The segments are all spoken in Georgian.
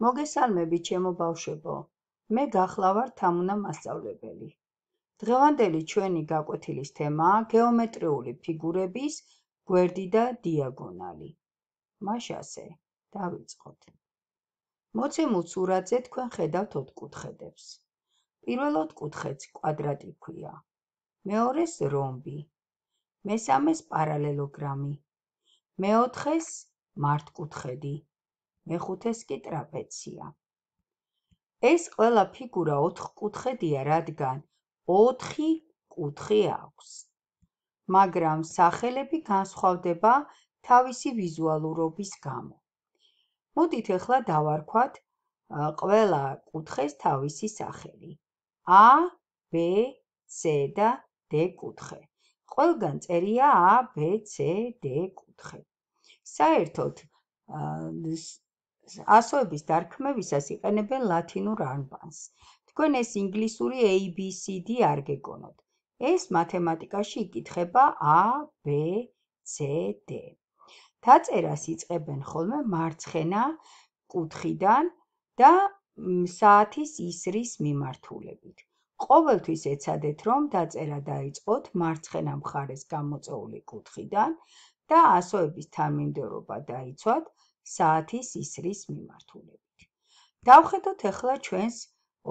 მოგესალმებით, ჩემო ბავშვებო. მე გახლავართ თამუნა მასწავლებელი. დღევანდელი ჩვენი გაკვეთილის თემაა გეომეტრიული ფიგურების გვერდი და დიაგონალი. მაშასე, დავიწყოთ. მოცემულ სურათზე თქვენ ხედავთ ოთხკუთხედებს. პირველ ოთხკუთხედს კვადრატი ჰქვია, მეორეს რომბი, მესამეს პარალელოგრამი, მეოთხეს მართკუთხედი, მეხუთეს კი ტრაპეცია. ეს ყველა ფიგურა ოთხკუთხედია, რადგან 4 კუთხე აქვს. მაგრამ სახელები განსხვავდება თავისი ვიზუალურობის გამო. მოდით ახლა დავარქვათ ყველა კუთხეს თავისი სახელი. A, B, C და D კუთხე. ყველგან წერია A, B, C, D კუთხე. საერთოდ ასოების დარქმევისას იყენებენ ლათინურ ანბანს. თქვენ ეს ინგლისური ABCD არ გეგონოთ. ეს მათემატიკაში იკითხება A, B, C, D. დაწერას იწყებენ ხოლმე მარცხენა კუთხიდან და საათის ისრის მიმართულებით. ყოველთვის ეცადეთ, რომ დაწერა დაიწყოთ მარცხენა მხარეს გამოწეული კუთხიდან და ასოების თანმიმდევრობა დაიცვათ საათის ისრის მიმართულებით. დავხედოთ ახლა ჩვენს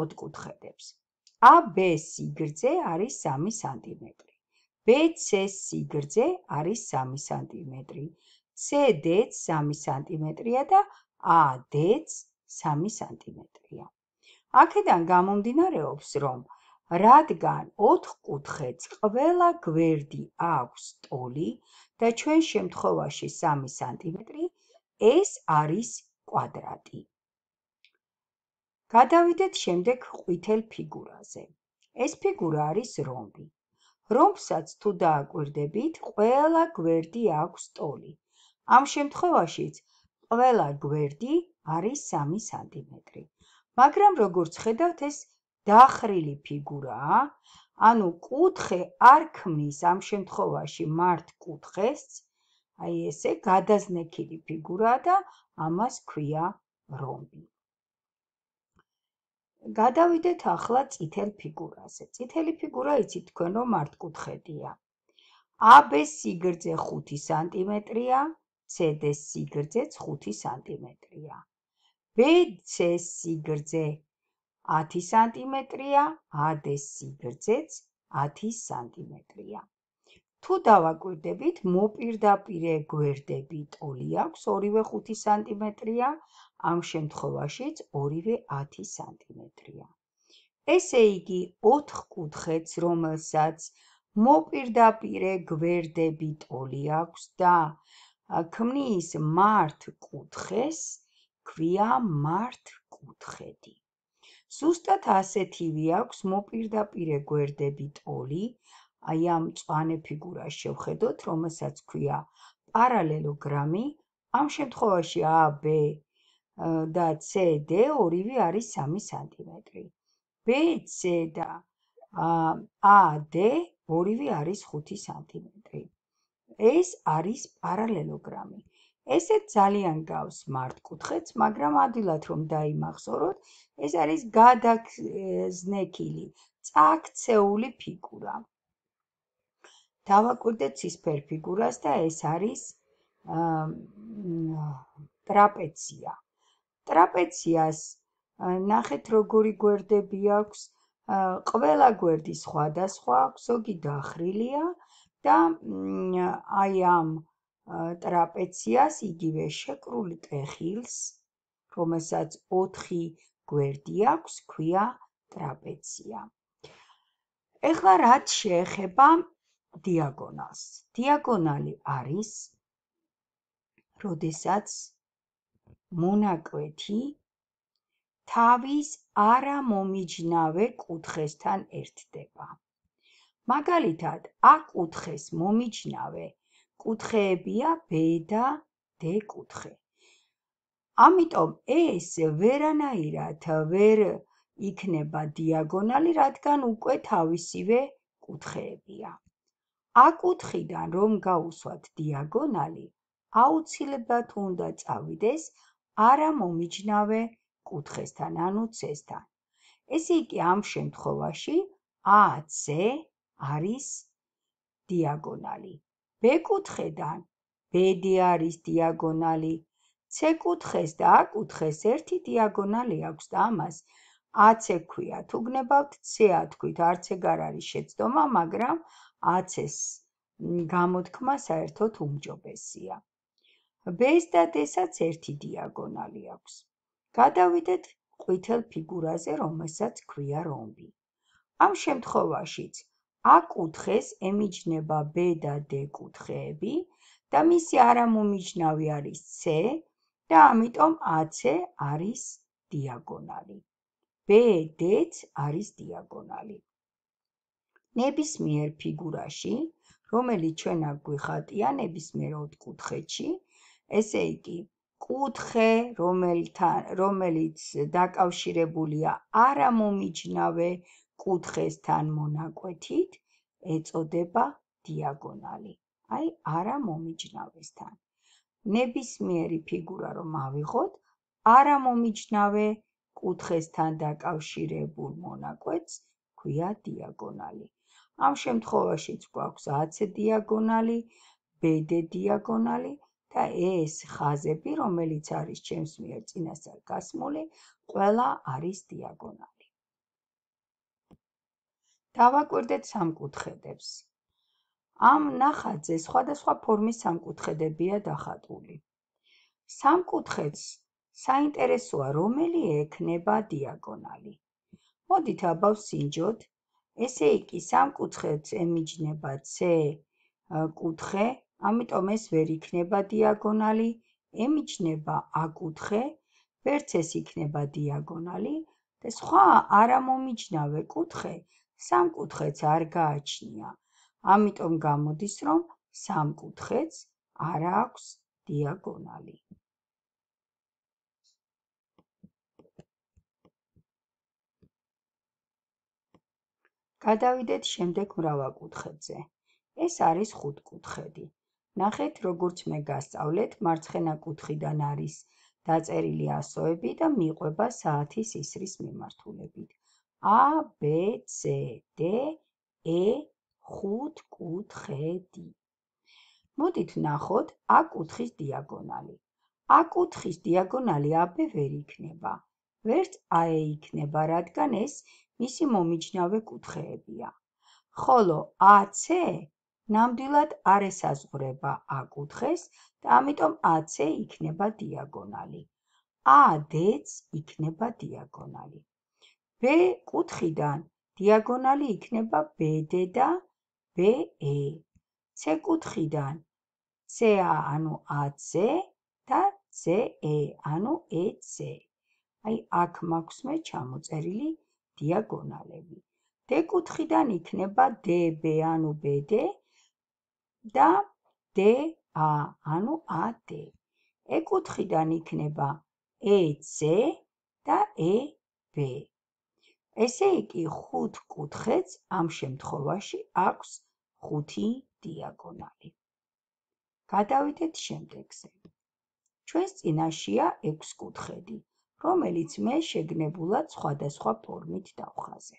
ოთხკუთხედებს. AB-ს სიგრძე არის 3 სანტიმეტრი, BC-ს სიგრძე არის 3 სანტიმეტრი, CD-ც 3 სანტიმეტრია და AD-ც 3 სანტიმეტრია. აქედან გამომდინარეობს, რომ რადგან ოთხკუთხედს ყველა გვერდი აქვს ტოლი და ჩვენ შემთხვევაში 3 სანტიმეტრი, ეს არის კვადრატი. გადავიდეთ შემდეგ ყვითელ ფიგურაზე. ეს ფიგურა არის რომბი. რომბსაც თუ დააკვირდებით, ყველა გვერდი აქვს ტოლი. ამ შემთხვევაშიც ყველა გვერდი არის 3 სანტიმეტრი. მაგრამ როგორც ხედავთ, ეს დახრილი ფიგურაა, ანუ კუთხე არ ქმნის ამ შემთხვევაში მართკუთხედს, აი ესე გადაზნექილი ფიგურაა და ამას ქვია რომბი. გადავიდეთ ახლა წითელ ფიგურაზე. წითელი ფიგურა იცით თქვენ, რომ მართკუთხედია. AB-ს სიგრძე 5 სანტიმეტრია, CD-ს სიგრძეც 5 სანტიმეტრია. BC-ს სიგრძე 10 სანტიმეტრია, AD-ს სიგრძეც 10 სანტიმეტრია. თუ დავაკვირდებით, მოპირდაპირე გვერდები ტოლი აქვს, ორივე 5 სანტიმეტრია, ამ შემთხვევაშიც ორივე 10 სანტიმეტრია. ესე იგი, ოთხკუთხედს, რომელსაც მოპირდაპირე გვერდები ტოლი აქვს და ქმნის მართკუთხედს, ქვია მართკუთხედი. ზუსტად ასეთივე აქვს მოპირდაპირე გვერდები ტოლი, აი ამ მწვანე ფიგურას შევხედოთ, რომელსაც ქვია პარალელოგრამი. ამ შემთხვევაში AB და CD ორივე არის 3 სანტიმეტრი. BC და AD ორივე არის 5 სანტიმეტრი. ეს არის პარალელოგრამი. ესეც ძალიან გავს მართკუთხედს, მაგრამ ადვილად რომ დაიმახსოვროთ, ეს არის გადაზნექილი, წაქცეული ფიგურა. დავაკვირდეთ ცისფერ ფიგურას და ეს არის ტრაპეცია. ტრაპეციას ნახეთ როგორი გვერდები აქვს, ყველა გვერდი სხვადასხვა აქვს, ზოგი დახრილია და აი ამ ტრაპეციას იგივე შეკრული ტეხილს, რომელსაც 4 გვერდი აქვს, ქვია ტრაპეცია. ეხლა რაც შეეხება დიაგონალს. დიაგონალი არის, როდესაც მონაკვეთი თავის არამომიჯნავე კუთხესთან ერთდება. მაგალითად, A კუთხეს მომიჯნავე კუთხეებია B და D კუთხე. ამიტომ ეს ვერანაირად ვერ იქნება დიაგონალი, რადგან უკვე თავისივე კუთხეებია. A კუთხიდან რომ გაუსვათ დიაგონალი, აუცილებლად უნდა წავიდეს არამომიჯნავე კუთხესთან, ანუ C-სთან. ესე იგი, ამ შემთხვევაში AC არის დიაგონალი. B კუთხედან BD არის დიაგონალი. C კუთხეს და A კუთხეს ერთი დიაგონალი აქვს და ამას AC ქვია. თუ გნებავთ C-ა თქვით, არც ეგ არ არის შეცდომა, მაგრამ AC-ს გამოთქმა საერთოდ უმჯობესია. B-ს და D-საც ერთი დიაგონალი აქვს. გადავიდეთ ყვითელ ფიგურაზე, რომელსაც ქვია რომბი. ამ შემთხვევაშიც A კუთხეს ემიჯნება B და D კუთხეები და მისი არამომიჯნავე არის C და ამიტომ AC არის დიაგონალი. BD-ც არის დიაგონალი. ნებისმიერ ფიგურაში, რომელიც ჩვენ აქ გვიხატია ნებისმიერ ოთხკუთხედში, ესე იგი, კუთხე, რომელიც დაკავშირებულია არამომიჯნავე კუთხესთან მონაკვეთით, ეწოდება დიაგონალი. აი, არამომიჯნავესთან. ნებისმიერი ფიგურა რომ ავიღოთ, არამომიჯნავე კუთხესთან დაკავშირებულ მონაკვეთს ქვია დიაგონალი. ამ შემთხვევაშიც გვაქვს AC დიაგონალი, BD დიაგონალი და ეს ხაზები, რომელიც არის ჩემს მიერ წინასწარ გასმული, ყველა არის დიაგონალი. დავაკვირდეთ სამკუთხედებს. ამ ნახატზე სხვადასხვა ფორმის სამკუთხედებია დახატული. სამკუთხედს საინტერესოა, რომელი ექნება დიაგონალი. მოდით ავსინჯოთ. ესე იგი, სამკუთხედს ემიჯნება C კუთხე, ამიტომ ეს ვერ იქნება დიაგონალი, ემიჯნება A კუთხე, ვერც ეს იქნება დიაგონალი და სხვა არამომიჯნავე კუთხე სამკუთხედს არ გააჩნია. ამიტომ გამოდის, რომ სამკუთხედს არ აქვს დიაგონალი. გადავიდეთ შემდეგ მრავალკუთხედზე. ეს არის ხუთკუთხედი. ნახეთ, როგორც მე გასწავლეთ, მარცხენა კუთხიდან არის დაწერილი ასოები და მიყვება საათის ისრის მიმართულებით. A, B, C, D, E, ხუთკუთხედი. მოდით ვნახოთ A კუთხის დიაგონალი. A კუთხის დიაგონალი AB ვერ იქნება. ვერც AE იქნება, რადგან ეს მისი მომიჯნავე კუთხეებია. ხოლო AC ნამდვილად არ ესაზღვრება A კუთხეს და ამიტომ AC იქნება დიაგონალი. AD-ც იქნება დიაგონალი. B კუთხიდან დიაგონალი იქნება BD და BE. C კუთხიდან CA ანუ AC და CE ანუ EC. აი, აქ მაქვს მე ჩამოწერილი დიაგონალები. D კუთხიდან იქნება DB ანუ BD და DA ანუ AD. E კუთხიდან იქნება EC და EB. ესე იგი, ხუთკუთხედს ამ შემთხვევაში აქვს ხუთი დიაგონალი. გადავიდეთ შემდეგზე. ჩვენს წინაშია 6 კუთხედი, რომელიც მე შეგნებულად სხვადასხვა ფორმით დავხაზე.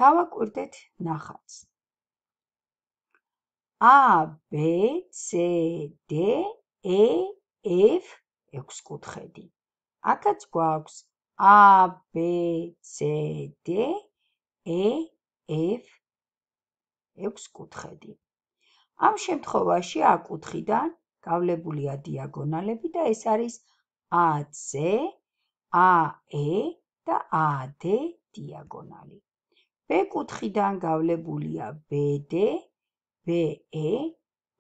დავაკვირდეთ ნახატს. A, B, C, D, E, F 6 კუთხედი. აქაც გვაქვს A, B, C, D, E, F 6 კუთხედი. ამ შემთხვევაში A კუთხიდან გავლებულია დიაგონალები და ეს არის AC, AE და AD დიაგონალი. B კუთხიდან გავლებულია BD, BE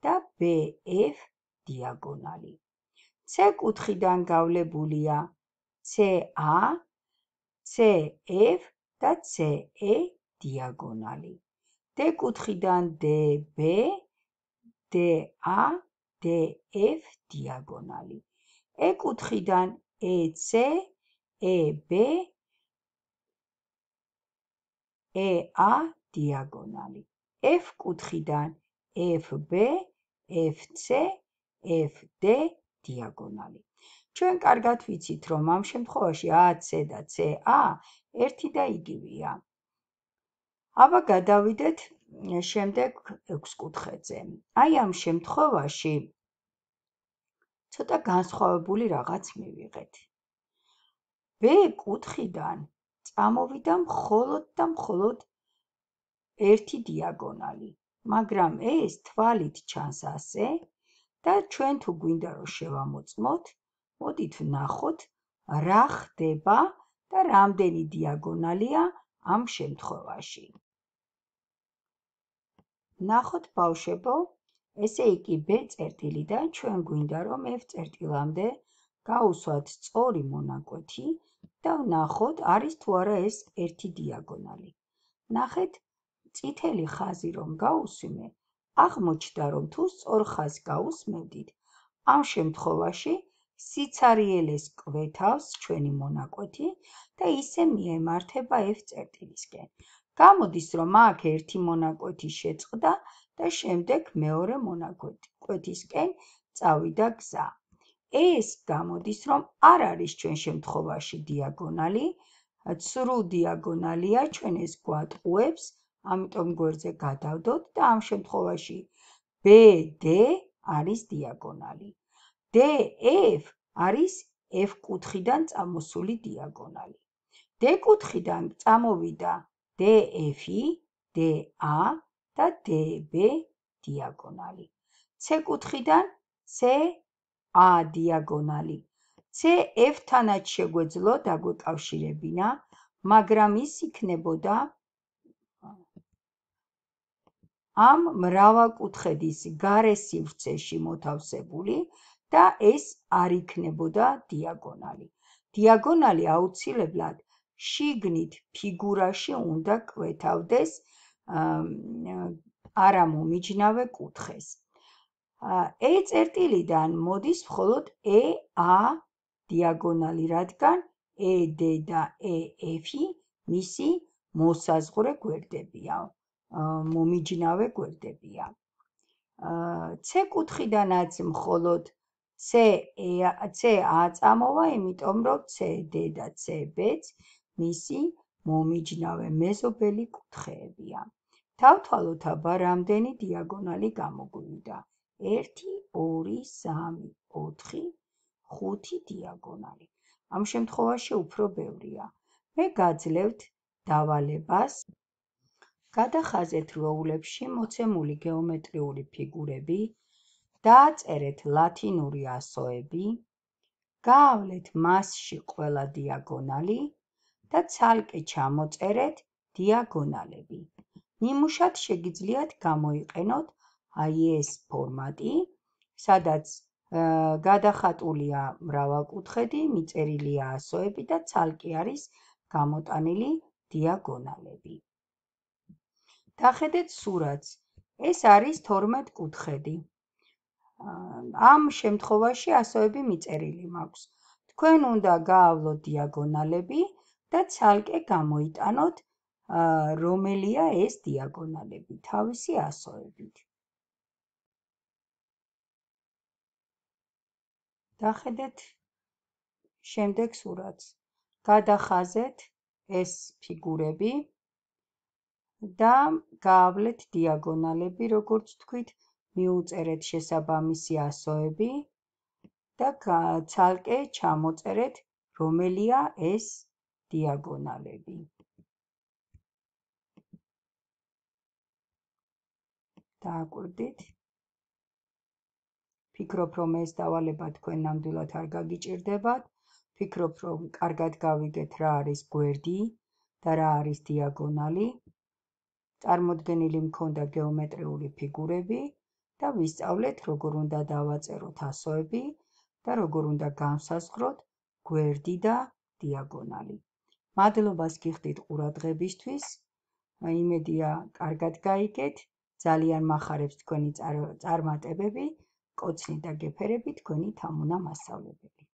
და BF დიაგონალი. C კუთხიდან გავლებულია CA, CF და CE დიაგონალი. D კუთხიდან DB, DA, DF დიაგონალი. E კუთხიდან EC, EB, EA დიაგონალი. F კუთხიდან FB, FC, FD დიაგონალი. ჩვენ კარგად ვიცით, რომ ამ შემთხვევაში AC და CA ერთი და იგივეა. აბა გადავიდეთ შემდეგ 6 კუთხედზე. აი ამ შემთხვევაში ცოტა განსხვავებული რაღაც მივიღეთ. B კუთხიდან წამოვიდა მხოლოდ და მხოლოდ ერთი დიაგონალი, მაგრამ ეს თვალით ჩანს ასე და ჩვენ თუ გვინდა რომ შევამოწმოთ, მოდით ვნახოთ რა ხდება და რამდენი დიაგონალია ამ შემთხვევაში. ნახოთ ბავშვებო, ესე იგი B წერტილიდან ჩვენ გვინდა რომ F წერტილამდე გავუსვათ სწორი მონაკვეთი და ვნახოთ არის თუ არა ეს ერთი დიაგონალი. ნახეთ, წითელი ხაზი რომ გავუსვიმე, აღმოჩნდა რომ თუ სწორ ხაზს გავუსმევდით, ამ შემთხვევაში სიცარიელეს კვეთავს ჩვენი მონაკვეთი და ისე მიემართება F წერტილისკენ. გამოდის რომ აქ ერთი მონაკვეთი შეწყდა და შემდეგ მეორე მონაკვეთისკენ წავიდა გზა. ეს გამოდის რომ არ არის ჩვენ შემთხვევაში დიაგონალი, ცრუ დიაგონალია, ჩვენ ეს გვატყუებს, ამიტომ გვერდზე გადავდოთ და ამ შემთხვევაში BD არის დიაგონალი. DF არის F კუთხიდან წამოსული დიაგონალი. D კუთხიდან წამოვიდა DF-ი, DA და DB დიაგონალი. C კუთხიდან CA დიაგონალი. CF-თანაც შეგვეძლო დაგვეკავშირებინა, მაგრამ ის იქნებოდა ამ მრავალკუთხედის გარე სივრცეში მოთავსებული და ეს არ იქნებოდა დიაგონალი. დიაგონალი აუცილებლად შიგნით ფიგურაში უნდა კვეთავდეს არამომიჯნავე კუთხეს. E წერტილიდან მოდის მხოლოდ EA დიაგონალი, რადგან ED და EF-ი მისი მოსაზღვრე გვერდებია, მომიჯნავე გვერდებია. C კუთხიდანაც მხოლოდ CA წამოვა, იმიტომ რომ CD და CB-ც მისი მომიჯნავე მეზობელი კუთხეებია. თავთვალოთ აბა რამდენი დიაგონალი გამოგვივიდა. 1, 2, 3, 4, 5 დიაგონალი. ამ შემთხვევაში უფრო ბევრია. მე გაძლევთ დავალებას გადახაზეთ როულებში მოცემული გეომეტრიული ფიგურები, დააწერეთ ლათინური ასოები, გაავლეთ მასში ყველა დიაგონალი და ცალკე ჩამოწერეთ დიაგონალები. ნიმუშად შეგიძლიათ გამოიყენოთ აი ეს ფორმატი, სადაც გადახატულია მრავალკუთხედი, მიწერილია ასოები და ცალკე არის გამოტანილი დიაგონალები. დახედეთ სურათს. ეს არის 12 კუთხედი. ამ შემთხვევაში ასოები მიწერილი მაქვს. თქვენ უნდა გაავლოთ დიაგონალები და ცალკე გამოიტანოთ რომელია ეს დიაგონალები თავისი ასოებით. დახედეთ შემდეგ სურათს. გადახაზეთ ეს ფიგურები და გაავლეთ დიაგონალები, როგორც თქვით, მიუწერეთ შესაბამისი ასოები და ცალკე ჩამოწერეთ რომელია ეს დიაგონალები. დააკვირდით. ფიქრობ, რომ ეს დავალება თქვენ ნამდვილად არ გაგიჭირდებათ. ფიქრობ, რომ კარგად გავიგეთ რა არის გვერდი და რა არის დიაგონალი. წარმოდგენილი მქონდა გეომეტრიული ფიგურები და ვისწავლეთ, როგორ უნდა დავაწეროთ ასოები და როგორ უნდა განსაზღვროთ გვერდი და დიაგონალი. მადლობას გიხდით ყურადღებისთვის. იმედია, კარგად გაიგეთ. ძალიან მახარებს თქვენი წარმატებები, კოცნით და გეფერებით თქვენი თამუნა მასწავლებელი.